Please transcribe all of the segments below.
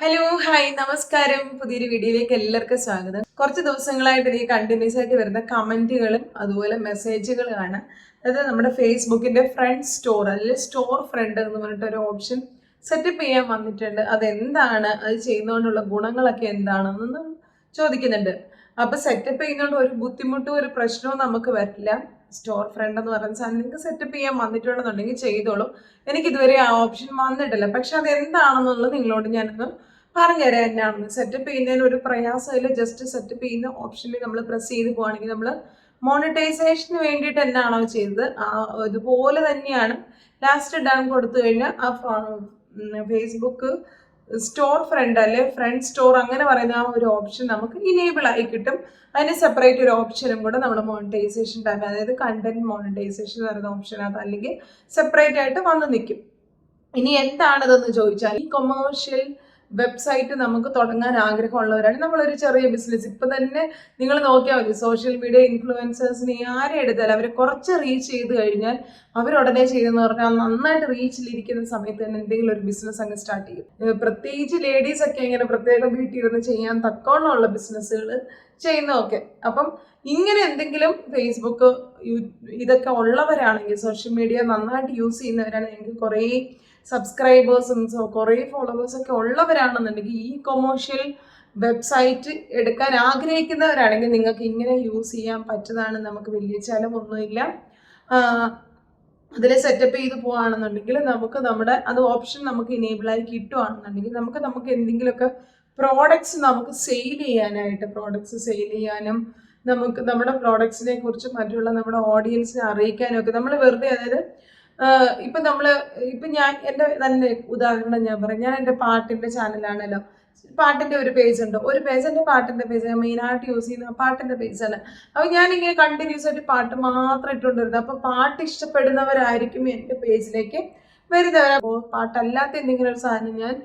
Hello hi നമസ്കാരം. പുതിയൊരു വീഡിയോയിലേക്ക് എല്ലാവർക്കും സ്വാഗതം. കുറച്ച് ദിവസങ്ങളായിട്ട് എനിക്ക് കണ്ടിന്യൂസ് ആയിട്ട് വരുന്ന കമന്റുകളും അതുപോലെ മെസ്സേജുകളാണ്. അതായത് നമ്മുടെ ഫേസ്ബുക്കിന്റെ ഫ്രണ്ട് സ്റ്റോർ അല്ലെങ്കിൽ സ്റ്റോർ ഫ്രണ്ട് എന്ന് പറഞ്ഞിട്ട് ഒരു ഓപ്ഷൻ സെറ്റപ്പ് ചെയ്യാൻ വന്നിട്ടുണ്ട്. അതെന്താണ്, അത് ചെയ്യുന്നതുകൊണ്ടുള്ള ഗുണങ്ങളൊക്കെ എന്താണെന്ന് ചോദിക്കുന്നുണ്ട്. അപ്പൊ സെറ്റപ്പ് ചെയ്യുന്നതുകൊണ്ട് ഒരു ബുദ്ധിമുട്ടും ഒരു പ്രശ്നവും നമുക്ക് വരില്ല. സ്റ്റോർ ഫ്രണ്ട് എന്ന് പറയുന്ന സാധനം നിങ്ങൾക്ക് സെറ്റപ്പ് ചെയ്യാൻ വന്നിട്ടുണ്ടെന്നുണ്ടെങ്കിൽ ചെയ്തോളൂ. എനിക്ക് ഇതുവരെ ആ ഓപ്ഷൻ വന്നിട്ടില്ല. പക്ഷെ അത് എന്താണെന്നുള്ളത് നിങ്ങളോട് ഞാനൊന്ന് പറഞ്ഞുതരാം. എന്നാണെന്ന് സെറ്റപ്പ് ചെയ്യുന്നതിന് ഒരു പ്രയാസമില്ല. ജസ്റ്റ് സെറ്റപ്പ് ചെയ്യുന്ന ഓപ്ഷനിൽ നമ്മൾ പ്രസ് ചെയ്ത് പോവുകയാണെങ്കിൽ നമ്മൾ മോണിറ്റൈസേഷന് വേണ്ടിയിട്ട് എന്നാണോ ചെയ്തത് അതുപോലെ തന്നെയാണ് ലാസ്റ്റ് ഡൺ കൊടുത്തു കഴിഞ്ഞാൽ ആ ഫേസ്ബുക്ക് സ്റ്റോർ ഫ്രണ്ട് അല്ലെ ഫ്രണ്ട് സ്റ്റോർ അങ്ങനെ പറയുന്ന ആ ഒരു ഓപ്ഷൻ നമുക്ക് ഇനേബിൾ ആയി കിട്ടും. അതിന് സെപ്പറേറ്റ് ഒരു ഓപ്ഷനും കൂടെ നമ്മുടെ മോണിറ്റൈസേഷൻ ടൈം, അതായത് കണ്ടന്റ് മോണിറ്റൈസേഷൻ എന്ന് പറയുന്ന ഓപ്ഷനകത്ത് അല്ലെങ്കിൽ സെപ്പറേറ്റ് ആയിട്ട് വന്ന് നിൽക്കും. ഇനി എന്താണിതെന്ന് ചോദിച്ചാൽ, ഈ കൊമേഴ്ഷ്യൽ വെബ്സൈറ്റ് നമുക്ക് തുടങ്ങാൻ ആഗ്രഹമുള്ളവരാണ്. നമ്മളൊരു ചെറിയ ബിസിനസ് ഇപ്പം തന്നെ നിങ്ങൾ നോക്കിയാൽ മതി. സോഷ്യൽ മീഡിയ ഇൻഫ്ലുവൻസേഴ്സിനെ ആരെ എടുത്താലും അവർ കുറച്ച് റീച്ച് ചെയ്ത് കഴിഞ്ഞാൽ അവരുടനെ ചെയ്തെന്ന് പറഞ്ഞാൽ നന്നായിട്ട് റീച്ചിലിരിക്കുന്ന സമയത്ത് തന്നെ എന്തെങ്കിലും ഒരു ബിസിനസ് അങ്ങ് സ്റ്റാർട്ട് ചെയ്യും. പ്രത്യേകിച്ച് ലേഡീസ് ഒക്കെ ഇങ്ങനെ പ്രത്യേകം വീട്ടിൽ ഇരുന്ന് ചെയ്യാൻ തക്കവണ്ണമുള്ള ബിസിനസ്സുകൾ ചെയ്യുന്നതൊക്കെ. അപ്പം ഇങ്ങനെ എന്തെങ്കിലും ഫേസ്ബുക്ക് ഇതൊക്കെ ഉള്ളവരാണെങ്കിൽ, സോഷ്യൽ മീഡിയ നന്നായിട്ട് യൂസ് ചെയ്യുന്നവരാണെങ്കിൽ, നിങ്ങൾക്ക് കുറേ സബ്സ്ക്രൈബേഴ്സും കുറേ ഫോളോവേഴ്സൊക്കെ ഉള്ളവരാണെന്നുണ്ടെങ്കിൽ ഈ കൊമേഴ്ഷ്യൽ വെബ്സൈറ്റ് എടുക്കാൻ ആഗ്രഹിക്കുന്നവരാണെങ്കിൽ നിങ്ങൾക്ക് ഇങ്ങനെ യൂസ് ചെയ്യാൻ പറ്റുന്നതാണ്. നമുക്ക് വലിയ ചിലവൊന്നുമില്ല. അതിൽ സെറ്റപ്പ് ചെയ്ത് പോവുകയാണെന്നുണ്ടെങ്കിൽ നമുക്ക് നമ്മുടെ അത് ഓപ്ഷൻ നമുക്ക് ഇനേബിളായി കിട്ടുകയാണെന്നുണ്ടെങ്കിൽ നമുക്ക് എന്തെങ്കിലുമൊക്കെ പ്രോഡക്ട്സ് നമുക്ക് സെയിൽ ചെയ്യാനും നമുക്ക് നമ്മുടെ പ്രോഡക്ട്സിനെ കുറിച്ച് മറ്റുള്ള നമ്മുടെ ഓഡിയൻസിനെ അറിയിക്കാനും ഒക്കെ നമ്മൾ വെറുതെ, അതായത് ഇപ്പം ഞാൻ എൻ്റെ തന്നെ ഉദാഹരണം ഞാൻ പറയാം. ഞാൻ എൻ്റെ പാട്ടിൻ്റെ ചാനലാണല്ലോ, പാട്ടിൻ്റെ ഒരു പേജ് ഉണ്ട്. ഒരു പേജ് എൻ്റെ പാട്ടിൻ്റെ പേജ്, ഞാൻ മെയിനായിട്ട് യൂസ് ചെയ്യുന്ന പാട്ടിൻ്റെ പേജാണ്. അപ്പോൾ ഞാനിങ്ങനെ കണ്ടിന്യൂസ് ആയിട്ട് പാട്ട് മാത്രം ഇട്ടുകൊണ്ടിരുന്നത്. അപ്പോൾ പാട്ട് ഇഷ്ടപ്പെടുന്നവരായിരിക്കും എൻ്റെ പേജിലേക്ക് വരുന്നവർ. അപ്പോൾ പാട്ടല്ലാത്ത എന്തെങ്കിലും ഒരു സാധനം ഞാൻ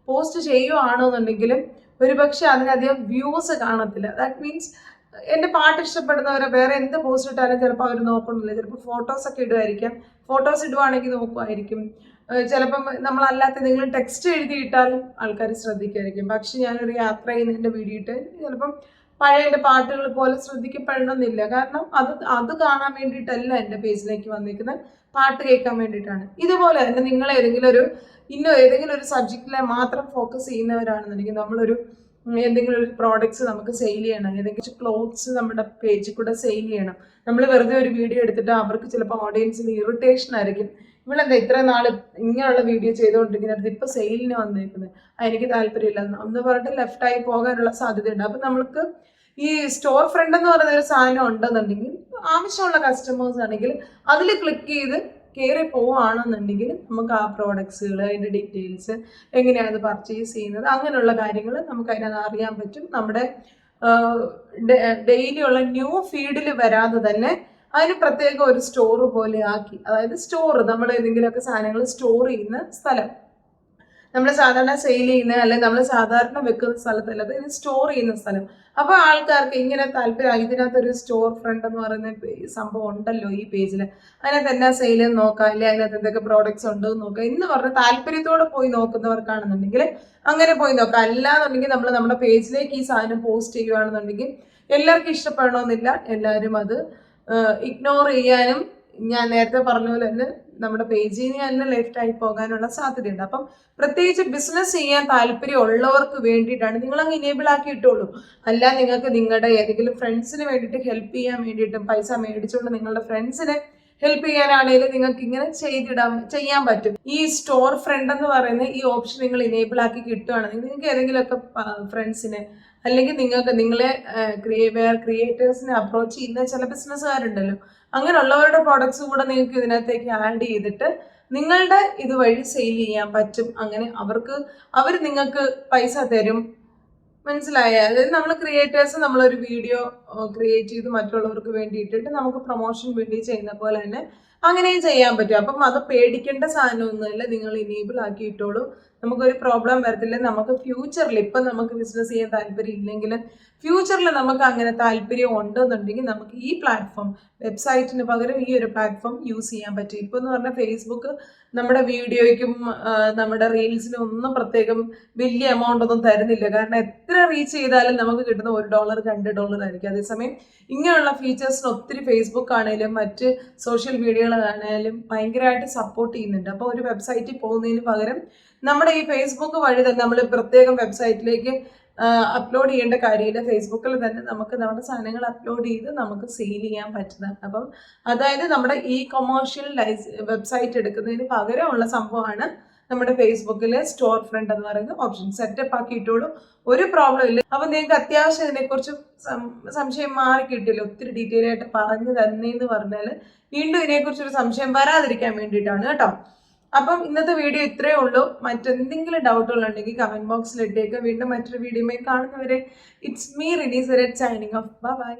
പോസ്റ്റ് ചെയ്യുവാണെന്നുണ്ടെങ്കിലും ഒരുപക്ഷെ അതിനധികം വ്യൂസ് കാണത്തില്ല. ദാറ്റ് മീൻസ് എൻ്റെ പാട്ട് ഇഷ്ടപ്പെടുന്നവരെ വേറെ എന്ത് പോസ്റ്റ് ഇട്ടാലും ചിലപ്പോൾ അവർ നോക്കണമെന്നില്ല. ചിലപ്പോൾ ഫോട്ടോസൊക്കെ ഇടുമായിരിക്കാം. ഫോട്ടോസ് ഇടുവാണെങ്കിൽ നോക്കുമായിരിക്കും. ചിലപ്പം നമ്മളല്ലാത്ത എന്തെങ്കിലും ടെക്സ്റ്റ് എഴുതിയിട്ടാലും ആൾക്കാർ ശ്രദ്ധിക്കുമായിരിക്കും. പക്ഷെ ഞാനൊരു യാത്ര ചെയ്യുന്നതിൻ്റെ വീഡിയോ ഇട്ട് ചിലപ്പം പഴയ എൻ്റെ പാട്ടുകൾ പോലെ ശ്രദ്ധിക്കപ്പെടണമെന്നില്ല. കാരണം അത് കാണാൻ വേണ്ടിയിട്ടല്ല എൻ്റെ പേജിലേക്ക് വന്നിരിക്കുന്നത്, പാട്ട് കേൾക്കാൻ വേണ്ടിയിട്ടാണ്. ഇതുപോലെ തന്നെ നിങ്ങൾ ഏതെങ്കിലും ഒരു സബ്ജക്റ്റിലെ മാത്രം ഫോക്കസ് ചെയ്യുന്നവരാണെന്നുണ്ടെങ്കിൽ, നമ്മളൊരു എന്തെങ്കിലും ഒരു പ്രോഡക്ട്സ് നമുക്ക് സെയിൽ ചെയ്യണം, ഏതെങ്കിലും ക്ലോത്ത്സ് നമ്മുടെ പേജിൽ കൂടെ സെയിൽ ചെയ്യണം. നമ്മൾ വെറുതെ ഒരു വീഡിയോ എടുത്തിട്ട് അവർക്ക് ചിലപ്പോൾ ഓഡിയൻസിന് ഇറിറ്റേഷൻ ആയിരിക്കും. ഇവളെന്താ ഇത്ര നാൾ ഇങ്ങനെയുള്ള വീഡിയോ ചെയ്തുകൊണ്ടിരിക്കുന്നത്, ഇപ്പം സെയിലിന് വന്നിരിക്കുന്നത്, എനിക്ക് താല്പര്യമില്ല എന്ന് പറഞ്ഞിട്ട് ലെഫ്റ്റായി പോകാനുള്ള സാധ്യതയുണ്ട്. അപ്പം നമുക്ക് ഈ സ്റ്റോർ ഫ്രണ്ട് എന്ന് പറയുന്ന ഒരു സാധനം ഉണ്ടെന്നുണ്ടെങ്കിൽ, ആവശ്യമുള്ള കസ്റ്റമേഴ്സ് ആണെങ്കിൽ അതിൽ ക്ലിക്ക് ചെയ്ത് കയറി പോവുകയാണെന്നുണ്ടെങ്കിൽ നമുക്ക് ആ പ്രോഡക്ട്സുകൾ, അതിൻ്റെ ഡീറ്റെയിൽസ്, എങ്ങനെയാണ് അത് പർച്ചേസ് ചെയ്യുന്നത്, അങ്ങനെയുള്ള കാര്യങ്ങൾ നമുക്ക് അതിനകത്ത് അറിയാൻ പറ്റും. നമ്മുടെ ഡെയിലി ഉള്ള ന്യൂ ഫീഡിൽ വരാതെ തന്നെ അതിന് പ്രത്യേക ഒരു സ്റ്റോർ പോലെ ആക്കി, അതായത് സ്റ്റോർ, നമ്മൾ എന്തെങ്കിലുമൊക്കെ സാധനങ്ങൾ സ്റ്റോർ ചെയ്യുന്ന സ്ഥലം, നമ്മൾ സാധാരണ സെയിൽ ചെയ്യുന്ന അല്ലെങ്കിൽ നമ്മൾ സാധാരണ വെക്കുന്ന സ്ഥലത്തല്ല, ഇത് സ്റ്റോർ ചെയ്യുന്ന സ്ഥലം. അപ്പോൾ ആൾക്കാർക്ക് ഇങ്ങനെ താല്പര്യം, ഇതിനകത്തൊരു സ്റ്റോർ ഫ്രണ്ട് എന്ന് പറയുന്ന സംഭവം ഉണ്ടല്ലോ ഈ പേജിൽ, അതിനകത്ത് എന്നാ സെയിൽ നോക്കാം, അല്ലെ അതിനകത്ത് എന്തൊക്കെ പ്രോഡക്ട്സ് ഉണ്ടെന്ന് നോക്കാം എന്ന് പറഞ്ഞ് താല്പര്യത്തോടെ പോയി നോക്കുന്നവർക്കാണെന്നുണ്ടെങ്കിൽ അങ്ങനെ പോയി നോക്കാം. അല്ലാന്നുണ്ടെങ്കിൽ നമ്മൾ നമ്മുടെ പേജിലേക്ക് ഈ സാധനം പോസ്റ്റ് ചെയ്യുകയാണെന്നുണ്ടെങ്കിൽ എല്ലാവർക്കും ഇഷ്ടപ്പെടണമെന്നില്ല. എല്ലാവരും അത് ഇഗ്നോർ ചെയ്യാനും, ഞാൻ നേരത്തെ പറഞ്ഞ പോലെ തന്നെ നമ്മുടെ പേജിൽ നിന്ന് തന്നെ ലെഫ്റ്റ് ആയി പോകാനുള്ള സാധ്യതയുണ്ട്. അപ്പം പ്രത്യേകിച്ച് ബിസിനസ് ചെയ്യാൻ താല്പര്യമുള്ളവർക്ക് വേണ്ടിയിട്ടാണ് നിങ്ങളങ്ങ് ഇനേബിൾ ആക്കി ഇട്ടോളൂ. അല്ല നിങ്ങൾക്ക് നിങ്ങളുടെ ഏതെങ്കിലും ഫ്രണ്ട്സിന് വേണ്ടിയിട്ട് ഹെൽപ്പ് ചെയ്യാൻ വേണ്ടിയിട്ടും പൈസ മേടിച്ചുകൊണ്ട് നിങ്ങളുടെ ഫ്രണ്ട്സിനെ ഹെൽപ്പ് ചെയ്യാനാണെങ്കിലും നിങ്ങൾക്ക് ഇങ്ങനെ ചെയ്യാൻ പറ്റും. ഈ സ്റ്റോർ ഫ്രണ്ട് എന്ന് പറയുന്ന ഈ ഓപ്ഷൻ നിങ്ങൾ ഇനേബിൾ ആക്കി കിട്ടുകയാണെങ്കിൽ നിങ്ങൾക്ക് ഏതെങ്കിലുമൊക്കെ ഫ്രണ്ട്സിനെ അല്ലെങ്കിൽ നിങ്ങളെ ക്രിയേറ്റേഴ്സിനെ അപ്രോച്ച് ചെയ്യുന്ന ചില ബിസിനസ്സുകാരുണ്ടല്ലോ, അങ്ങനെയുള്ളവരുടെ പ്രോഡക്ട്സ് കൂടെ നിങ്ങൾക്ക് ഇതിനകത്തേക്ക് ആഡ് ചെയ്തിട്ട് നിങ്ങളുടെ ഇതുവഴി സെയിൽ ചെയ്യാൻ പറ്റും. അങ്ങനെ അവർ നിങ്ങൾക്ക് പൈസ തരും. മനസ്സിലായ? അതായത് നമ്മൾ ക്രിയേറ്റേഴ്സ് നമ്മളൊരു വീഡിയോ ക്രിയേറ്റ് ചെയ്ത് മറ്റുള്ളവർക്ക് വേണ്ടി ഇട്ടിട്ട് നമുക്ക് പ്രൊമോഷൻ വേണ്ടി ചെയ്യുന്ന പോലെ തന്നെ അങ്ങനെയും ചെയ്യാൻ പറ്റും. അപ്പം അത് പേടിക്കേണ്ട സാധനമൊന്നുമല്ല, നിങ്ങൾ ഇനേബിൾ ആക്കി ഇട്ടോളൂ. നമുക്കൊരു പ്രോബ്ലം വരത്തില്ല. നമുക്ക് ഫ്യൂച്ചറിൽ, ഇപ്പം നമുക്ക് ബിസിനസ് ചെയ്യാൻ താല്പര്യം ഇല്ലെങ്കിലും ഫ്യൂച്ചറിൽ നമുക്ക് അങ്ങനെ താല്പര്യം ഉണ്ടെന്നുണ്ടെങ്കിൽ നമുക്ക് ഈ പ്ലാറ്റ്ഫോം, വെബ്സൈറ്റിന് പകരം ഈ ഒരു പ്ലാറ്റ്ഫോം യൂസ് ചെയ്യാൻ പറ്റും. ഇപ്പോൾ എന്ന് പറഞ്ഞാൽ ഫേസ്ബുക്ക് നമ്മുടെ വീഡിയോയ്ക്കും നമ്മുടെ റീൽസിനും ഒന്നും പ്രത്യേകം വലിയ എമൗണ്ട് ഒന്നും തരുന്നില്ല. കാരണം എത്ര റീച്ച് ചെയ്താലും നമുക്ക് കിട്ടുന്ന $1 $2 ആയിരിക്കും. അതേസമയം ഇങ്ങനെയുള്ള ഫീച്ചേഴ്സിന് ഒത്തിരി ഫേസ്ബുക്ക് ആണെങ്കിലും മറ്റ് സോഷ്യൽ മീഡിയകളാണെങ്കിലും ഭയങ്കരമായിട്ട് സപ്പോർട്ട് ചെയ്യുന്നുണ്ട്. അപ്പോൾ ഒരു വെബ്സൈറ്റിൽ പോകുന്നതിന് പകരം നമ്മുടെ ഈ ഫേസ്ബുക്ക് വഴി തന്നെ നമ്മൾ പ്രത്യേകം വെബ്സൈറ്റിലേക്ക് അപ്ലോഡ് ചെയ്യേണ്ട കാര്യമില്ല. ഫേസ്ബുക്കിൽ തന്നെ നമുക്ക് നമ്മുടെ സാധനങ്ങൾ അപ്ലോഡ് ചെയ്ത് നമുക്ക് സെയിൽ ചെയ്യാൻ പറ്റുന്നതാണ്. അപ്പം അതായത് നമ്മുടെ ഈ കൊമേഴ്ഷ്യൽ വെബ്സൈറ്റ് എടുക്കുന്നതിന് പകരമുള്ള സംഭവമാണ് നമ്മുടെ ഫേസ്ബുക്കിലെ സ്റ്റോർ ഫ്രണ്ട് എന്ന് പറയുന്ന ഓപ്ഷൻ. സെറ്റപ്പ് ആക്കിയിട്ടുള്ളൂ, ഒരു പ്രോബ്ലം ഇല്ല. അപ്പം നിങ്ങൾക്ക് അത്യാവശ്യം ഇതിനെക്കുറിച്ച് സംശയം മാറി കിട്ടില്ല, ഒത്തിരി ഡീറ്റെയിൽ ആയിട്ട് പറഞ്ഞു തന്നേന്ന് പറഞ്ഞാൽ വീണ്ടും ഇതിനെക്കുറിച്ചൊരു സംശയം വരാതിരിക്കാൻ വേണ്ടിയിട്ടാണ് കേട്ടോ. അപ്പം ഇന്നത്തെ വീഡിയോ ഇത്രയേ ഉള്ളൂ. മറ്റെന്തെങ്കിലും ഡൗട്ടുകളുണ്ടെങ്കിൽ കമന്റ് ബോക്സിൽ ഇട്ടേക്ക്. വീണ്ടും മറ്റൊരു വീഡിയോയുമായി കാണുന്നവരെ it's me Rini signing off. By.